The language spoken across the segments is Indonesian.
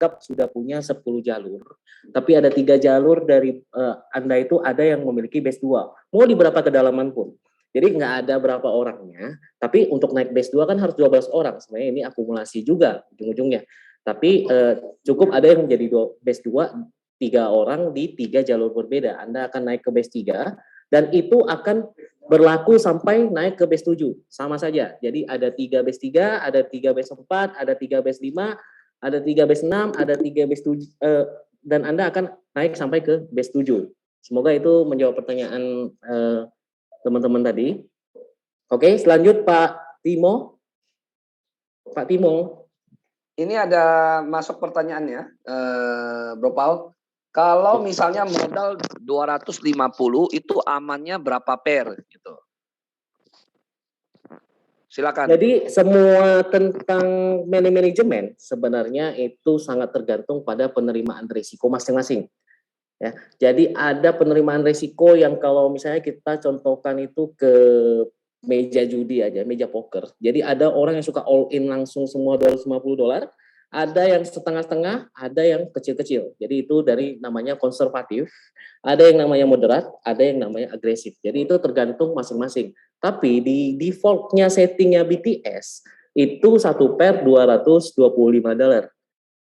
lengkap sudah punya 10 jalur, tapi ada 3 jalur dari Anda itu ada yang memiliki base 2, mau di berapa kedalaman pun. Jadi nggak ada berapa orangnya, tapi untuk naik base 2 kan harus 12 orang, sebenarnya ini akumulasi juga ujung-ujungnya. Tapi cukup ada yang menjadi base 2, 3 orang di 3 jalur berbeda. Anda akan naik ke base 3, dan itu akan berlaku sampai naik ke base 7, sama saja. Jadi ada 3 base 3, ada 3 base 4, ada 3 base 5, ada 3 base 6, ada 3 base 7, dan Anda akan naik sampai ke base 7. Semoga itu menjawab pertanyaan teman-teman tadi. Oke, selanjut Pak Timo. Pak Timo. Ini ada masuk pertanyaannya, Bro Paul. Kalau misalnya modal 250 itu amannya berapa pair gitu? Silakan. Jadi semua tentang manajemen sebenarnya itu sangat tergantung pada penerimaan risiko masing-masing. Ya, jadi ada penerimaan risiko yang kalau misalnya kita contohkan itu ke meja judi aja, meja poker. Jadi ada orang yang suka all in langsung semua $250, ada yang setengah-setengah, ada yang kecil-kecil. Jadi itu dari namanya konservatif, ada yang namanya moderat, ada yang namanya agresif. Jadi itu tergantung masing-masing. Tapi di defaultnya settingnya BTS itu satu pair $225.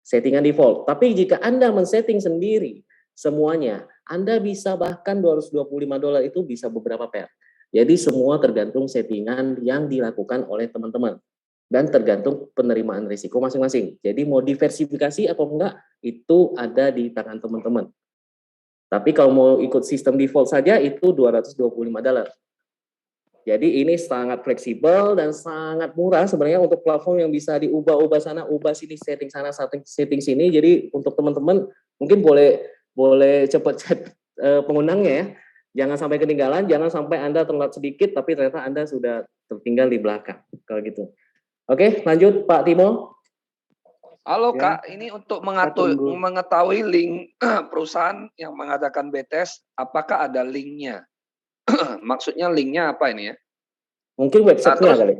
Settingan default. Tapi jika Anda men-setting sendiri semuanya, Anda bisa bahkan $225 itu bisa beberapa pair. Jadi semua tergantung settingan yang dilakukan oleh teman-teman dan tergantung penerimaan risiko masing-masing. Jadi mau diversifikasi atau enggak itu ada di tangan teman-teman. Tapi kalau mau ikut sistem default saja itu $225. Jadi ini sangat fleksibel dan sangat murah sebenarnya untuk platform yang bisa diubah-ubah sana, ubah sini, setting sana, setting sini. Jadi untuk teman-teman mungkin boleh cepat chat pengundangnya ya. Jangan sampai ketinggalan, jangan sampai Anda telat sedikit tapi ternyata Anda sudah tertinggal di belakang. Kalau gitu. Oke, lanjut Pak Timo. Halo ya. Kak, ini untuk mengetahui link perusahaan yang mengadakan BTS, apakah ada linknya? Maksudnya linknya apa ini ya? Mungkin websitenya kali.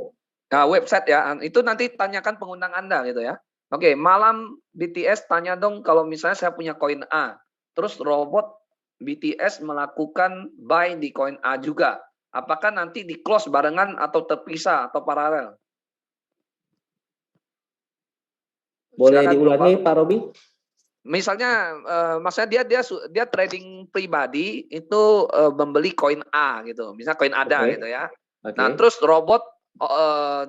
Nah, website ya, itu nanti tanyakan pengundang Anda gitu ya. Oke, malam BTS tanya dong kalau misalnya saya punya koin A, terus robot BTS melakukan buy di koin A juga. Apakah nanti di close barengan atau terpisah atau paralel? Boleh diulangi Pak Robi? Misalnya, maksudnya dia trading pribadi itu membeli koin A gitu, misalnya koin ADA gitu ya. Nah terus robot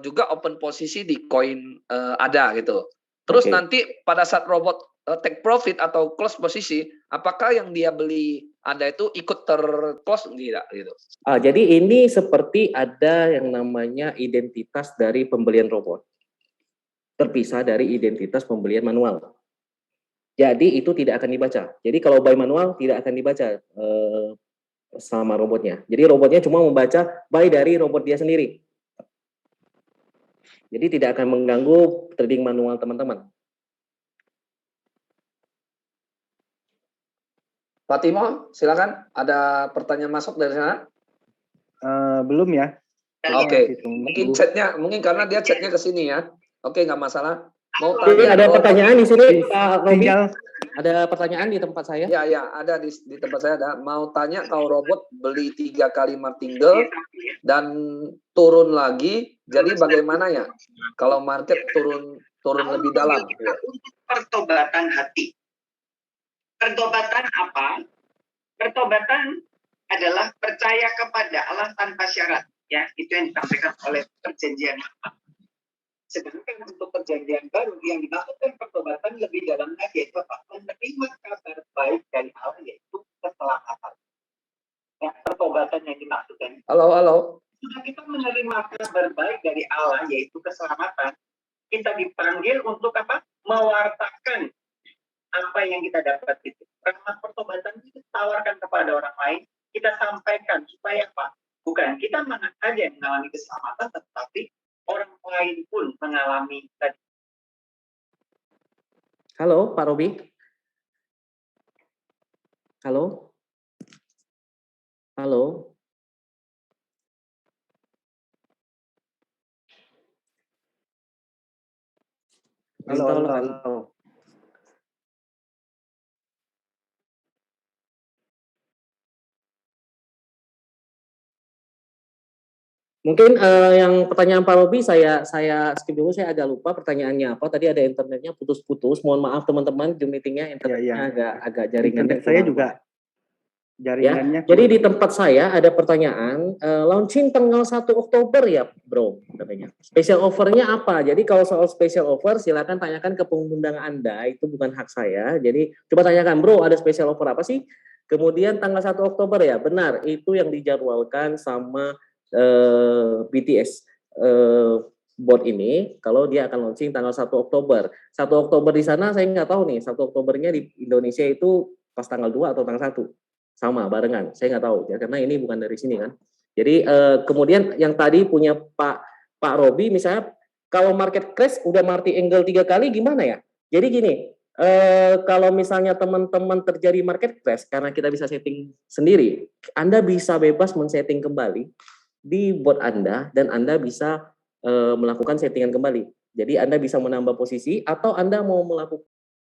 juga open posisi di koin ADA gitu. Terus nanti pada saat robot take profit atau close posisi, apakah yang dia beli ADA itu ikut close tidak gitu? Jadi ini seperti ada yang namanya identitas dari pembelian robot, terpisah dari identitas pembelian manual. Jadi itu tidak akan dibaca. Jadi kalau buy manual tidak akan dibaca sama robotnya. Jadi robotnya cuma membaca buy dari robot dia sendiri. Jadi tidak akan mengganggu trading manual teman-teman. Pak Timo, silakan. Ada pertanyaan masuk dari sana? Belum ya. Oke. Mungkin karena dia chatnya ke sini ya. Oke, nggak masalah. Mau tanya ada pertanyaan di sini Pak Robi? Ada pertanyaan di tempat saya? Ya, ada di tempat saya ada. Mau tanya kalau robot beli 3 kali martingale dan turun lagi, jadi bagaimana ya? Kalau market turun lebih dalam. Untuk pertobatan hati. Pertobatan apa? Pertobatan adalah percaya kepada Allah tanpa syarat. Ya, itu yang disampaikan oleh perjanjian lama. Sedangkan untuk perjanjian baru yang dimaksudkan pertobatan lebih dalam lagi, yaitu apa? Menerima kabar baik dari Allah, yaitu keselamatan. Ya, pertobatan yang dimaksudkan. Halo. Sudah kita menerima kabar baik dari Allah, yaitu keselamatan, kita dipanggil untuk apa? Mewartakan apa yang kita dapat itu. Rahmat pertobatan itu kita tawarkan kepada orang lain, kita sampaikan supaya apa? Bukan kita aja yang mengalami keselamatan, tetapi orang lain pun mengalami tadi. Halo, Pak Robi. Halo. Halo. Halo. Mungkin yang pertanyaan Pak Robi saya skip dulu, saya agak lupa pertanyaannya apa. Tadi ada internetnya putus-putus. Mohon maaf teman-teman, Zoom meetingnya internetnya agak jaringannya Internet saya juga jaringannya. Ya. Jadi di tempat saya ada pertanyaan, launching tanggal 1 Oktober ya, Bro, katanya. Special offer-nya apa? Jadi kalau soal special offer silakan tanyakan ke pengundang Anda, itu bukan hak saya. Jadi coba tanyakan, Bro, ada special offer apa sih? Kemudian tanggal 1 Oktober ya, benar, itu yang dijadwalkan sama BTS bot ini, kalau dia akan launching tanggal 1 Oktober. 1 Oktober di sana saya nggak tahu nih, 1 Oktobernya di Indonesia itu pas tanggal 2 atau tanggal 1. Sama, barengan. Saya nggak tahu ya, karena ini bukan dari sini kan. Jadi kemudian yang tadi punya Pak Robi, misalnya kalau market crash udah market angle 3 kali gimana ya? Jadi gini, kalau misalnya teman-teman terjadi market crash karena kita bisa setting sendiri, Anda bisa bebas men-setting kembali di bot Anda dan Anda bisa melakukan settingan kembali. Jadi Anda bisa menambah posisi atau Anda mau melakukan